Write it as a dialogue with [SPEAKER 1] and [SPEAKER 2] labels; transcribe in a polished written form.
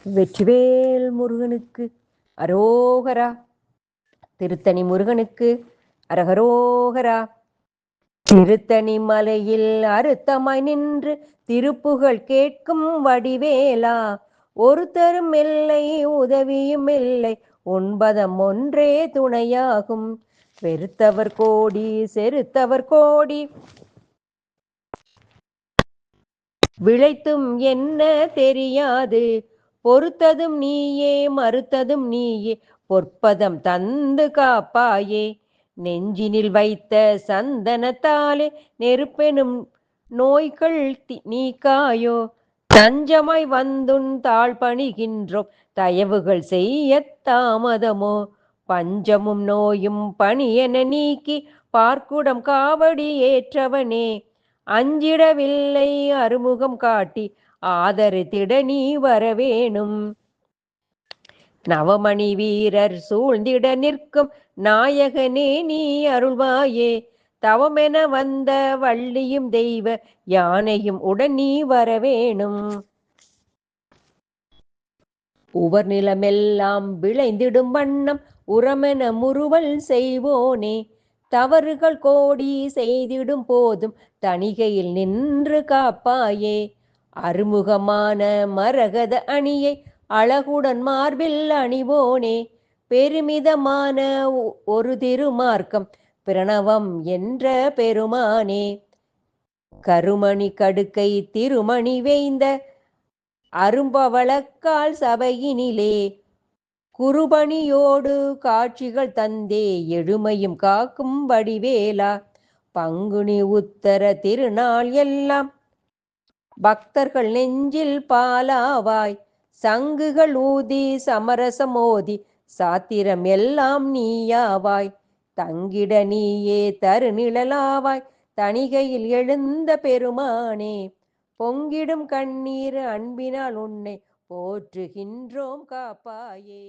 [SPEAKER 1] வெற்றிவேல் முருகனுக்கு அரோகரா. திருத்தணி முருகனுக்கு அரகரோகரா. திருத்தணி மலையில் அறுத்தமாய் நின்று திருப்புகழ் கேட்கும் வடிவேலா. ஒருத்தரும் இல்லை உதவியும் இல்லை, ஒன்பதம் ஒன்றே துணையாகும். வெறுத்தவர் கோடி செருத்தவர் கோடி, விளைத்தும் என்ன தெரியாது. பொறுத்ததும் நீயே மறுத்ததும் நீயே, பொற்பதம் தந்து காப்பாயே. நெஞ்சினில் வைத்த சந்தனத்தாலே நெருப்பெனும் நோய்கள் நீக்காயோ. தஞ்சமாய் வந்துன் தாழ் பணிகின்றோம், தயவுகள் செய்ய தாமதமோ. பஞ்சமும் நோயும் பணியென நீக்கி பார்க்குடம் காவடி ஏற்றவனே. அஞ்சிடவில்லை அறுமுகம் காட்டி ஆதரித்திட நீ வரவேணும். நவமணி வீரர் சூழ்ந்திட நிற்கும் நாயகனே நீ அருள்வாயே. தவமென வந்த வள்ளியும் தெய்வ யானையும் உடன் நீ வரவேணும். உவர் நிலமெல்லாம் விளைந்திடும் வண்ணம் உரமென முறுவல் செய்வோனே. தவறுகள் கோடி செய்திடும் போதும் தணிகையில் நின்று காப்பாயே. அறுமுகமான மரகத அணியை அழகுடன் மார்பில் அணிவோனே. பெருமிதமான ஒரு திருமார்க்கம் பிரணவம் என்ற பெருமானே. கருமணி கடுக்கை திருமணி வேய்ந்த அரும்பவளக்கால் சபையினிலே குருபணியோடு காட்சிகள் தந்தே எழுமையும் காக்கும் வடிவேலா. பங்குனி உத்தர திருநாள் எல்லாம் பக்தர்கள் நெஞ்சில் பாலாவாய். சங்குகள் ஊதி சமரசம் மோதி சாத்திரம் எல்லாம் நீயாவாய். தங்கிட நீயே தருநிழலாவாய், தணிகையில் எழுந்த பெருமானே. பொங்கிடும் கண்ணீர் அன்பினால் உன்னை போற்றுகின்றோம் காப்பாயே.